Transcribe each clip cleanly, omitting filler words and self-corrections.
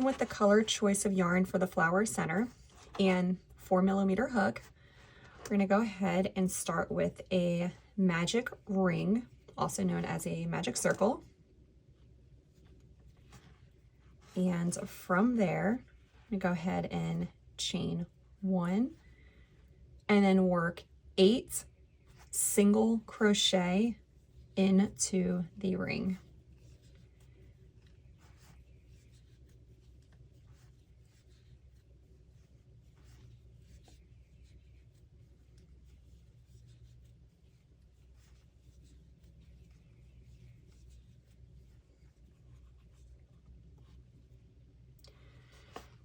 starting with the color choice of yarn for the flower center and 4mm hook, we're going to go ahead and start with a magic ring, also known as a magic circle. And from there, I'm going to go ahead and chain 1 and then work 8 single crochet into the ring.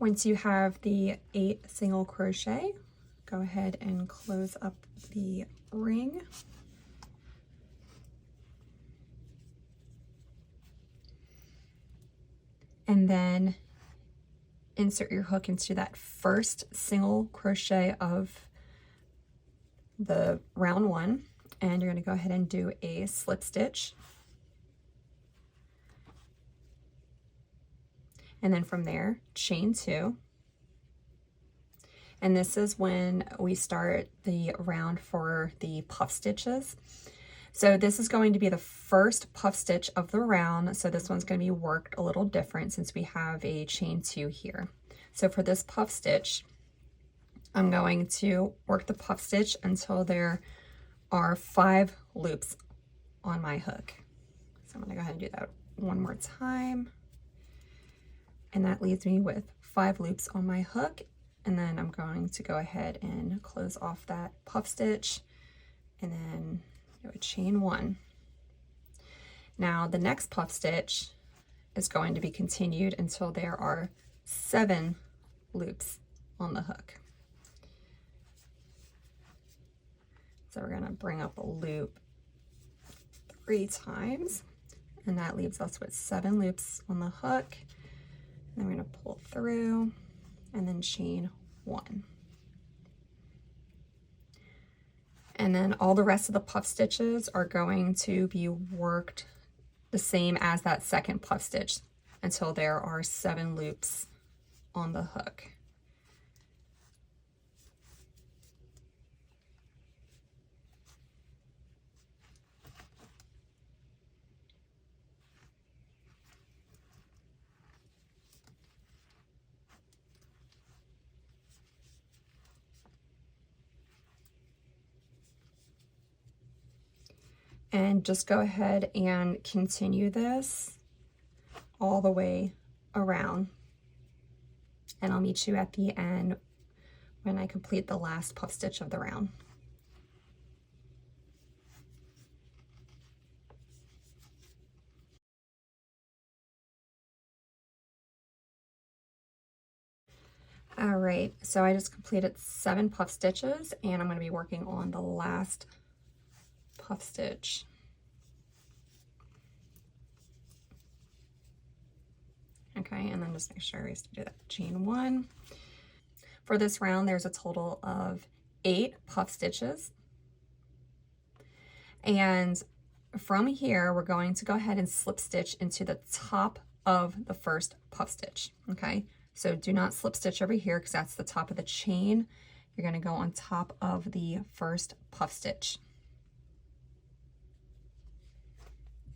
Once you have the 8 single crochet, go ahead and close up the ring. And then insert your hook into that first single crochet of the round 1, and you're going to go ahead and do a slip stitch. And then from there, chain 2. And this is when we start the round for the puff stitches. So this is going to be the first puff stitch of the round. So this one's going to be worked a little different since we have a chain 2 here. So for this puff stitch, I'm going to work the puff stitch until there are 5 loops on my hook. So I'm going to go ahead and do that one more time. And that leaves me with 5 loops on my hook. And then I'm going to go ahead and close off that puff stitch and then do a chain 1. Now the next puff stitch is going to be continued until there are 7 loops on the hook. So we're going to bring up a loop 3 times, and that leaves us with 7 loops on the hook. Then we're going to pull through and then chain 1. And then all the rest of the puff stitches are going to be worked the same as that second puff stitch until there are 7 loops on the hook. And just go ahead and continue this all the way around. And I'll meet you at the end when I complete the last puff stitch of the round. All right, so I just completed 7 puff stitches, and I'm going to be working on the last puff stitch. Okay, and then just make sure we do that chain 1. For this round, there's a total of 8 puff stitches. And from here, we're going to go ahead and slip stitch into the top of the first puff stitch. Okay, so do not slip stitch over here because that's the top of the chain. You're going to go on top of the first puff stitch,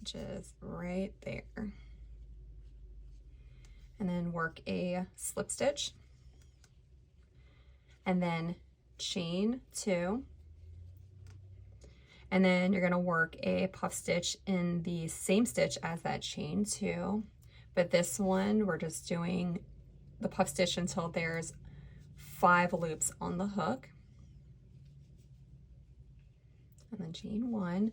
which is right there. And then work a slip stitch and then chain 2. And then you're going to work a puff stitch in the same stitch as that chain 2. But this one, we're just doing the puff stitch until there's 5 loops on the hook. And then chain 1.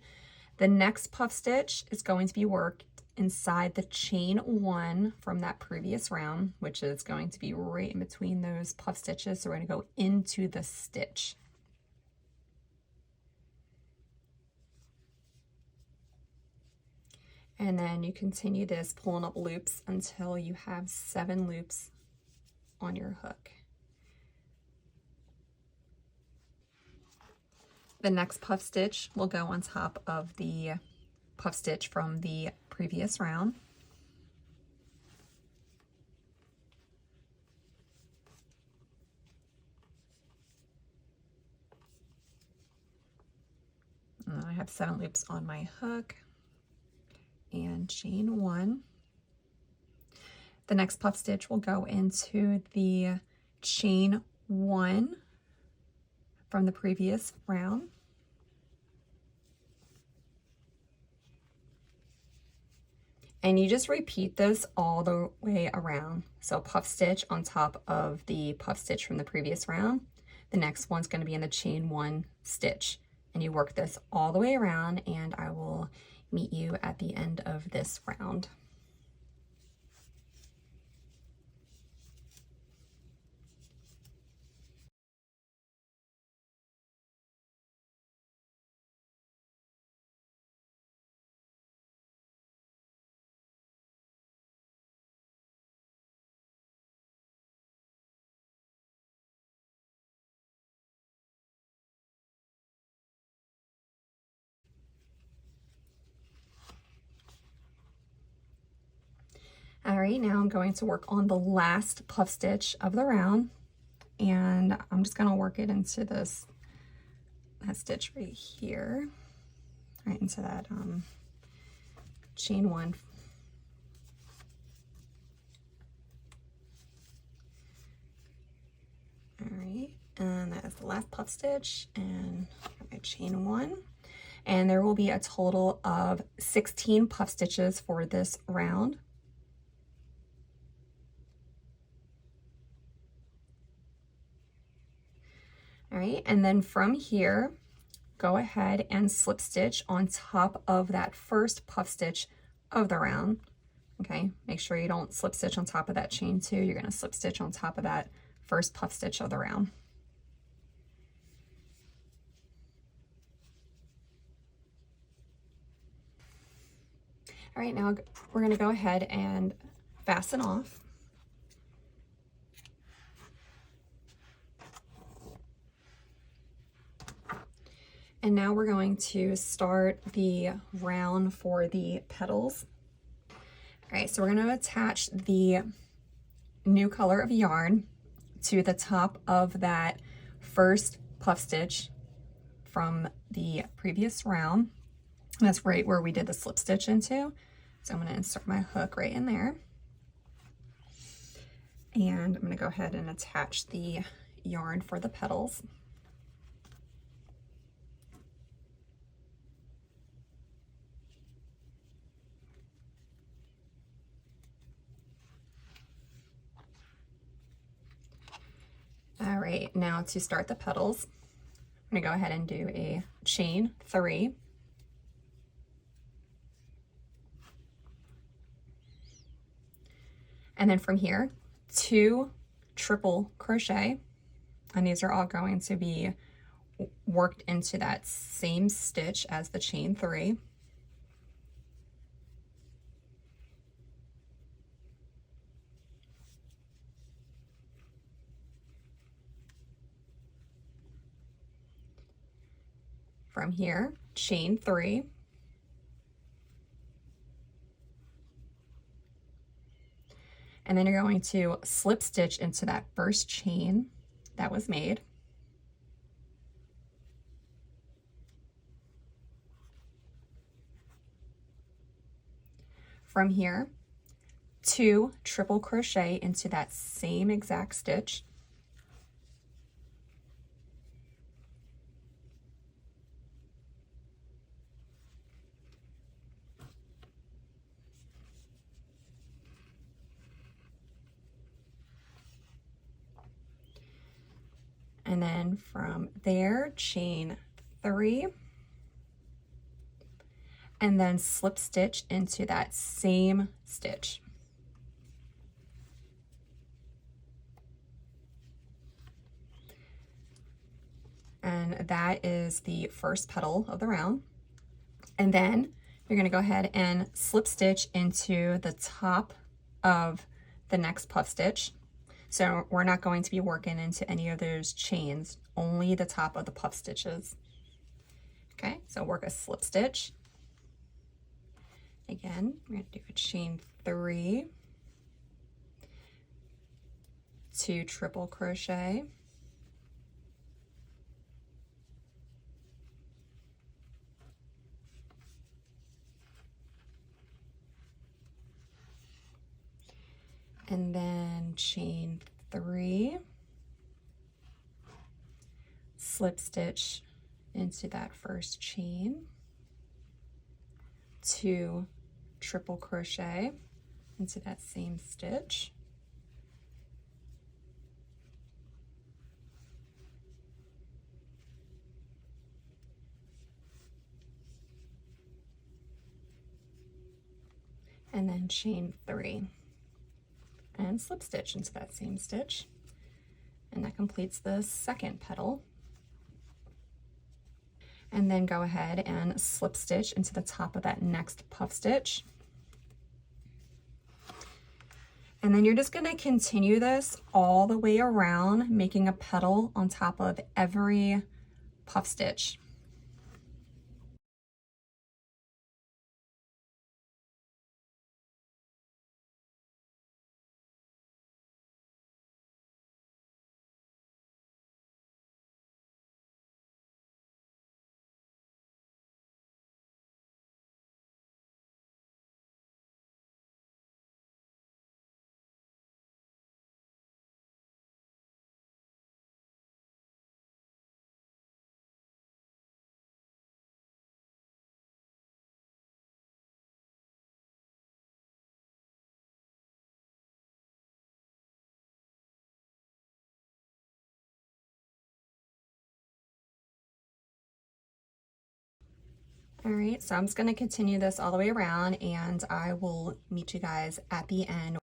The next puff stitch is going to be worked inside the chain 1 from that previous round, which is going to be right in between those puff stitches. So we're going to go into the stitch. And then you continue this pulling up loops until you have 7 loops on your hook. The next puff stitch will go on top of the puff stitch from the previous round. And I have 7 loops on my hook and chain 1. The next puff stitch will go into the chain 1 from the previous round. And you just repeat this all the way around. So puff stitch on top of the puff stitch from the previous round. The next one's going to be in the chain 1 stitch. And you work this all the way around, and I will meet you at the end of this round. All right, now I'm going to work on the last puff stitch of the round, and I'm just going to work it into that stitch right here, right into that chain 1. All right, and that is the last puff stitch, and my chain 1. And there will be a total of 16 puff stitches for this round. All right, and then from here, go ahead and slip stitch on top of that first puff stitch of the round. Okay, make sure you don't slip stitch on top of that chain 2. You're going to slip stitch on top of that first puff stitch of the round. All right, now we're going to go ahead and fasten off. And now we're going to start the round for the petals. All right, so we're going to attach the new color of yarn to the top of that first puff stitch from the previous round. And that's right where we did the slip stitch into. So I'm going to insert my hook right in there. And I'm going to go ahead and attach the yarn for the petals. All right, now to start the petals, I'm gonna go ahead and do a chain 3. And then from here, 2 triple crochet, and these are all going to be worked into that same stitch as the chain 3. From here, chain 3. And then you're going to slip stitch into that first chain that was made. From here, 2 triple crochet into that same exact stitch. And then from there, chain 3, and then slip stitch into that same stitch. And that is the first petal of the round. And then you're going to go ahead and slip stitch into the top of the next puff stitch. So we're not going to be working into any of those chains, only the top of the puff stitches. Okay, so work a slip stitch. Again, we're going to do a chain 3, 2 triple crochet, and then chain 3, slip stitch into that first chain, 2 triple crochet into that same stitch, and then chain 3 and slip stitch into that same stitch, and that completes the second petal. And then go ahead and slip stitch into the top of that next puff stitch. And then you're just going to continue this all the way around, making a petal on top of every puff stitch. All right, so I'm just going to continue this all the way around, and I will meet you guys at the end.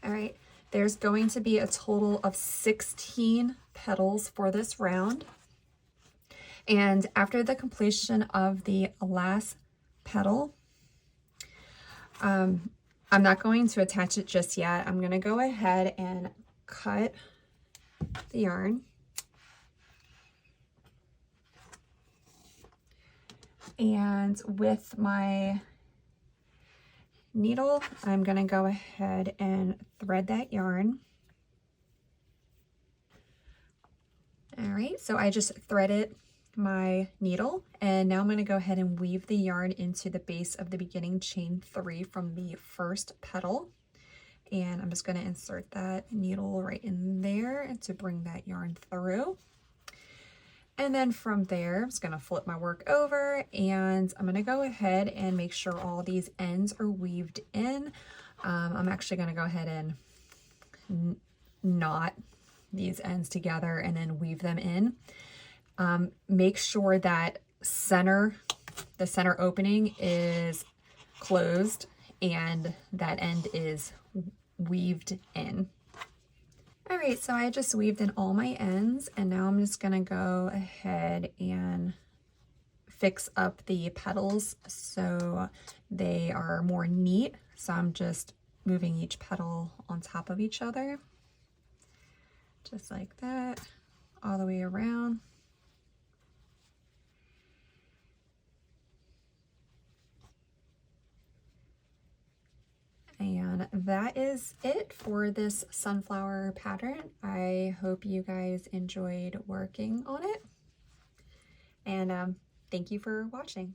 All right, there's going to be a total of 16 petals for this round. And after the completion of the last petal, I'm not going to attach it just yet. I'm going to go ahead and cut the yarn. And with my needle, I'm going to go ahead and thread that yarn. All right, so I just threaded my needle, and now I'm going to go ahead and weave the yarn into the base of the beginning chain 3 from the first petal. And I'm just going to insert that needle right in there to bring that yarn through. And then from there, I'm just going to flip my work over, and I'm going to go ahead and make sure all these ends are weaved in. I'm actually going to go ahead and knot these ends together and then weave them in. Make sure that the center opening is closed and that end is weaved in. All right, so I just weaved in all my ends, and now I'm just gonna go ahead and fix up the petals so they are more neat. So I'm just moving each petal on top of each other, just like that, all the way around. And that is it for this sunflower pattern. I hope you guys enjoyed working on it. And thank you for watching.